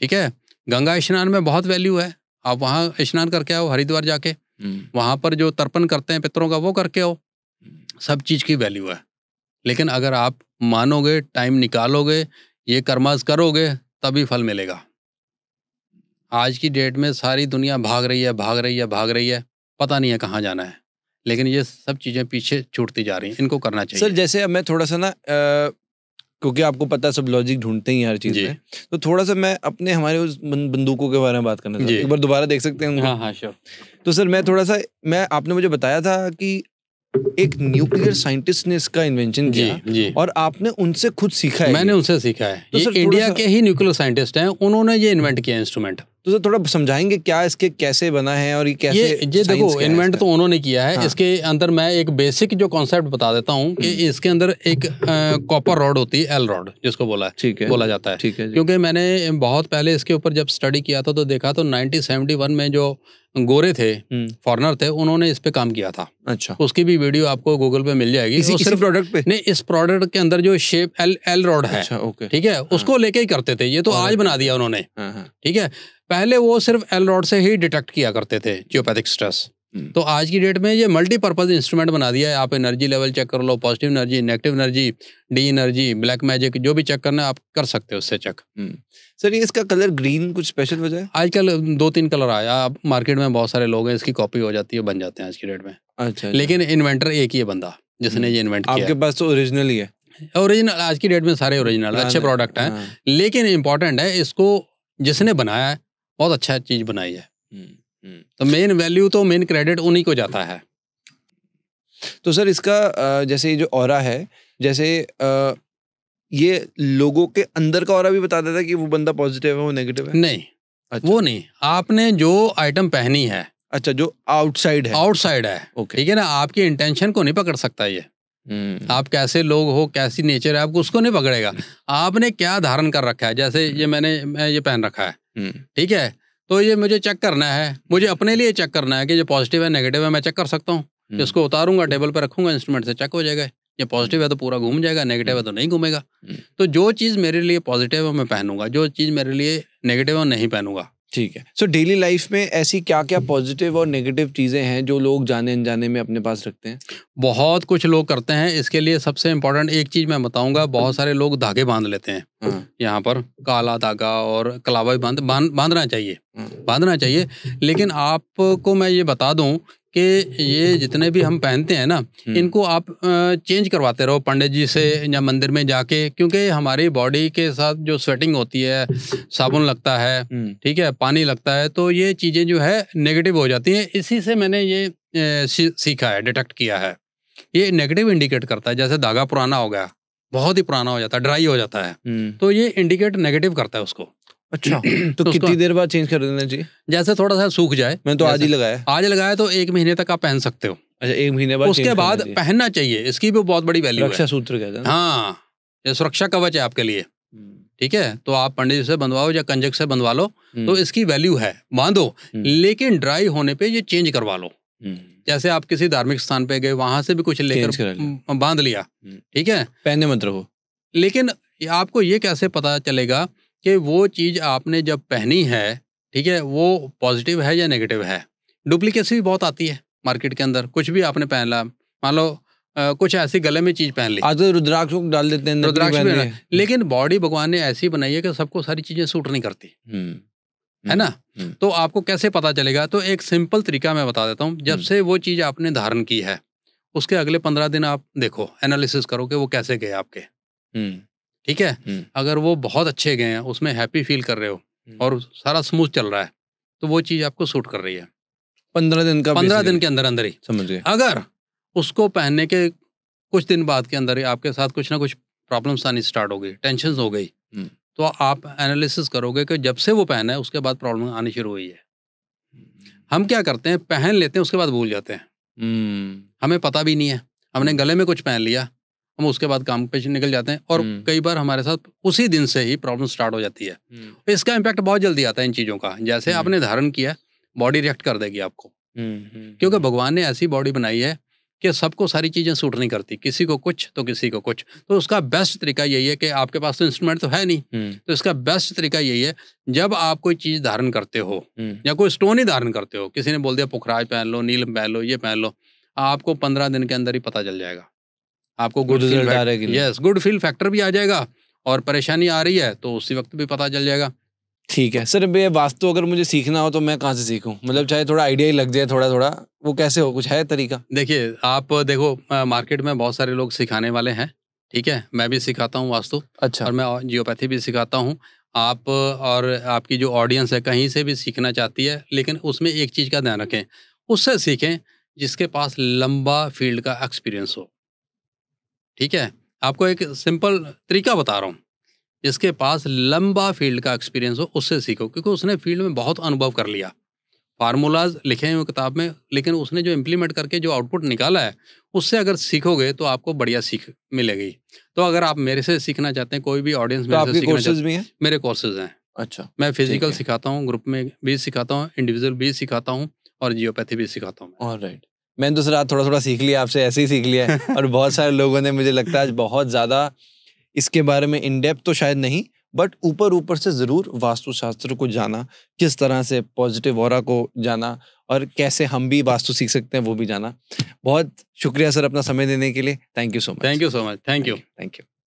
B: ठीक है, गंगा स्नान में बहुत वैल्यू है। आप वहाँ स्नान करके आओ, हरिद्वार जाके वहां पर जो तर्पण करते हैं पितरों का, वो करके आओ। सब चीज की वैल्यू है। लेकिन अगर आप मानोगे, टाइम निकालोगे, ये कर्मास करोगे, तभी फल मिलेगा। आज की डेट में सारी दुनिया भाग रही है, पता नहीं है कहाँ जाना है, लेकिन ये सब चीजें पीछे छूटती जा रही हैं। इनको करना चाहिए।
C: सर जैसे अब मैं थोड़ा सा ना, क्योंकि आपको पता है सब लॉजिक ढूंढते ही हर चीज में, तो थोड़ा सा मैं अपने हमारे उस बंदूकों के बारे में बात करना चाहता हूँ। एक बार दोबारा देख सकते हैं उनको?
B: हाँ, श्योर।
C: तो सर मैं आपने मुझे बताया था कि एक न्यूक्लियर साइंटिस्ट ने इसका इन्वेंशन किया और आपने उनसे खुद सीखा है?
B: मैंने उनसे सीखा है।
C: तो
B: ये इंडिया के ही न्यूक्लियर साइंटिस्ट हैं, उन्होंने ये इन्वेंट किया इंस्ट्रूमेंट।
C: तो सर थोड़ा समझाएंगे क्या इसके कैसे बना है और ये कैसे?
B: ये देखो, इन्वेंट तो उन्होंने किया है। इसके अंदर मैं एक बेसिक जो कॉन्सेप्ट बता देता हूँ कि इसके अंदर एक कॉपर रॉड होती है, एल रॉड जिसको बोला जाता है।
C: ठीक है।
B: क्योंकि मैंने बहुत पहले इसके ऊपर जब स्टडी किया था तो देखा तो 1971 में जो गोरे थे, फॉरेनर थे, उन्होंने इस पे काम किया था।
C: अच्छा।
B: उसकी भी वीडियो आपको गूगल पे मिल जाएगी।
C: इसी प्रोडक्ट पे?
B: नहीं, इस प्रोडक्ट के अंदर जो शेप एल रॉड है, ठीक है, उसको लेके ही करते थे। ये तो आज बना दिया उन्होंने, ठीक है। पहले वो सिर्फ एल रॉड से ही डिटेक्ट किया करते थे जियोपैथिक स्ट्रेस। तो आज की डेट में ये मल्टीपर्पज इंस्ट्रूमेंट बना दिया है। आप एनर्जी लेवल चेक कर लो, positive energy, negative energy, D energy, black magic, जो भी चेक करना है आप कर सकते हो उससे चेक।
C: सर ये इसका कलर ग्रीन कुछ स्पेशल वजह है?
B: आजकल 2-3 कलर आया, अब मार्केट में बहुत सारे लोग हैं, इसकी कॉपी हो जाती है, बन जाते हैं आज की डेट में।
C: अच्छा।
B: लेकिन इन्वेंटर एक ही है बंदा जिसने ये इन्वेंट किया।
C: आपके पास तो ओरिजिनल ही है?
B: ओरिजिनल, आज की डेट में सारे ओरिजिनल अच्छे प्रोडक्ट हैं। लेकिन इम्पोर्टेंट है, इसको जिसने बनाया है बहुत अच्छा चीज बनाई है। तो मेन वैल्यू तो मेन क्रेडिट उन्हीं को जाता है।
C: तो सर इसका जैसे ये जो ऑरा है, जैसे ये लोगों के अंदर का ऑरा भी बता देता है कि वो बंदा पॉजिटिव है, वो नेगेटिव है?
B: नहीं, अच्छा। वो नहीं, आपने जो आइटम पहनी है,
C: अच्छा, जो आउटसाइड है,
B: ठीक है ना, आपकी इंटेंशन को नहीं पकड़ सकता ये। आप कैसे लोग हो, कैसी नेचर है, आपको उसको नहीं पकड़ेगा। आपने क्या धारण कर रखा है, जैसे ये मैं ये पहन रखा है, ठीक है, तो ये मुझे चेक करना है, मुझे अपने लिए चेक करना है कि ये पॉजिटिव है नेगेटिव है, मैं चेक कर सकता हूँ। इसको उतारूंगा, टेबल पे रखूंगा, इंस्ट्रूमेंट से चेक हो जाएगा ये पॉजिटिव है तो पूरा घूम जाएगा, नेगेटिव है तो नहीं घूमेगा। तो जो चीज़ मेरे लिए पॉजिटिव है मैं पहनूंगा, जो चीज़ मेरे लिए नेगेटिव है नहीं पहनूंगा।
C: ठीक है। सो डेली लाइफ में ऐसी क्या क्या पॉजिटिव और नेगेटिव चीजें हैं जो लोग जाने अनजाने में अपने पास रखते हैं?
B: बहुत कुछ लोग करते हैं। इसके लिए सबसे इम्पोर्टेंट एक चीज मैं बताऊंगा, बहुत सारे लोग धागे बांध लेते हैं। यहाँ पर काला धागा और कलावा भी बांधना चाहिए, बांधना चाहिए। लेकिन आपको मैं ये बता दूं कि ये जितने भी हम पहनते हैं ना, इनको आप चेंज करवाते रहो पंडित जी से या मंदिर में जाके, क्योंकि हमारी बॉडी के साथ जो स्वेटिंग होती है, साबुन लगता है, ठीक है, पानी लगता है, तो ये चीज़ें जो है नेगेटिव हो जाती हैं। इसी से मैंने ये सीखा है, डिटेक्ट किया है। ये नेगेटिव इंडिकेट करता है। जैसे धागा पुराना हो गया, बहुत ही पुराना हो जाता है, ड्राई हो जाता है, तो ये इंडिकेट नेगेटिव करता है उसको।
C: अच्छा, तो कितनी देर बाद चेंज कर देना चाहिए?
B: जैसे थोड़ा सा सूख जाए।
C: मैं तो आज ही लगाया।
B: आज लगाया तो 1 महीने तक आप पहन सकते हो।
C: अच्छा, 1 महीने बाद
B: उसके बाद पहनना चाहिए। इसकी भी बहुत बड़ी वैल्यू है।
C: रक्षा सूत्र कहते हैं।
B: हाँ, ये सुरक्षा कवच है आपके लिए। ठीक है, तो आप पंडित जी से बंधवाओ या कंजक से बंधवा लो, तो इसकी वैल्यू है, बांधो। लेकिन ड्राई होने पे ये चेंज करवा लो। जैसे आप किसी धार्मिक स्थान पे गए, वहां से भी कुछ लेकर बांध लिया, ठीक है,
C: पहने मत रहो।
B: लेकिन आपको ये कैसे पता चलेगा कि वो चीज आपने जब पहनी है, ठीक है, वो पॉजिटिव है या नेगेटिव है? डुप्लीकेसी भी बहुत आती है मार्केट के अंदर। कुछ भी आपने पहन ला, मान लो कुछ ऐसी गले में चीज पहन ली,
C: आज तो रुद्राक्ष डाल देते हैं,
B: रुद्राक्ष भी, लेकिन बॉडी भगवान ने ऐसी बनाई है कि सबको सारी चीजें सूट नहीं करती, है ना। तो आपको कैसे पता चलेगा? तो एक सिंपल तरीका मैं बता देता हूँ। जब से वो चीज आपने धारण की है, उसके अगले 15 दिन आप देखो, एनालिसिस करो कि वो कैसे गए आपके, ठीक है। अगर वो बहुत अच्छे गए हैं, उसमें हैप्पी फील कर रहे हो और सारा स्मूथ चल रहा है, तो वो चीज आपको सूट कर रही है।
C: 15 दिन
B: के अंदर अंदर ही,
C: समझ गए।
B: अगर उसको पहनने के कुछ दिन बाद के अंदर ही आपके साथ कुछ ना कुछ प्रॉब्लम्स आनी स्टार्ट हो गई, टेंशन हो गई, तो आप एनालिसिस करोगे कि जब से वो पहना है उसके बाद प्रॉब्लम आनी शुरू हुई है। हम क्या करते हैं, पहन लेते हैं, उसके बाद भूल जाते हैं, हमें पता भी नहीं है। हमने गले में कुछ पहन लिया, हम उसके बाद काम पे निकल जाते हैं, और कई बार हमारे साथ उसी दिन से ही प्रॉब्लम स्टार्ट हो जाती है। इसका इम्पैक्ट बहुत जल्दी आता है इन चीज़ों का। जैसे आपने धारण किया, बॉडी रिएक्ट कर देगी आपको, क्योंकि भगवान ने ऐसी बॉडी बनाई है कि सबको सारी चीज़ें सूट नहीं करती, किसी को कुछ तो किसी को कुछ। तो उसका बेस्ट तरीका यही है कि आपके पास तो इंस्ट्रूमेंट तो है नहीं, तो इसका बेस्ट तरीका यही है, जब आप कोई चीज़ धारण करते हो या कोई स्टोन ही धारण करते हो, किसी ने बोल दिया पुखराज पहन लो, नीलम पहन लो, ये पहन लो, आपको 15 दिन के अंदर ही पता चल जाएगा। आपको गुड फील फैक्टर भी आ जाएगा, और परेशानी आ रही है तो उसी वक्त भी पता चल जाएगा।
C: ठीक है सर, भैया वास्तु अगर मुझे सीखना हो तो मैं कहाँ से सीखूं? मतलब चाहे थोड़ा आइडिया ही लग जाए, थोड़ा थोड़ा, वो कैसे हो, कुछ है तरीका?
B: देखिए, आप देखो मार्केट में बहुत सारे लोग सिखाने वाले हैं, ठीक है, मैं भी सिखाता हूँ वास्तु।
C: अच्छा।
B: और मैं जियोपैथी भी सिखाता हूँ। आप और आपकी जो ऑडियंस है कहीं से भी सीखना चाहती है, लेकिन उसमें एक चीज़ का ध्यान रखें, उससे सीखें जिसके पास लंबा फील्ड का एक्सपीरियंस हो। ठीक है, आपको एक सिंपल तरीका बता रहा हूँ, जिसके पास लंबा फील्ड का एक्सपीरियंस हो उससे सीखो, क्योंकि उसने फील्ड में बहुत अनुभव कर लिया। फार्मूलाज लिखे हैं किताब में, लेकिन उसने जो इम्प्लीमेंट करके जो आउटपुट निकाला है, उससे अगर सीखोगे तो आपको बढ़िया सीख मिलेगी। तो अगर आप मेरे से सीखना चाहते हैं, कोई भी ऑडियंस मेरे से सीखना चाहते हैं, मेरे कोर्सेज हैं।
C: अच्छा।
B: मैं फिजिकल सिखाता हूँ, ग्रुप में भी सिखाता हूँ, इंडिविजुअल भी सिखाता हूँ, और जियोपैथी भी सिखाता हूँ।
C: ऑलराइट, मैंने तो सर आज थोड़ा थोड़ा सीख लिया आपसे, ऐसे ही सीख लिया है। और बहुत सारे लोगों ने, मुझे लगता है आज बहुत ज़्यादा इसके बारे में इन डेप्थ तो शायद नहीं, बट ऊपर से ज़रूर वास्तुशास्त्र को जाना, किस तरह से पॉजिटिव ऑरा को जाना, और कैसे हम भी वास्तु सीख सकते हैं वो भी जाना। बहुत शुक्रिया सर अपना समय देने के लिए। Thank you so much.
B: Thank you so much. Thank you.
C: Thank you.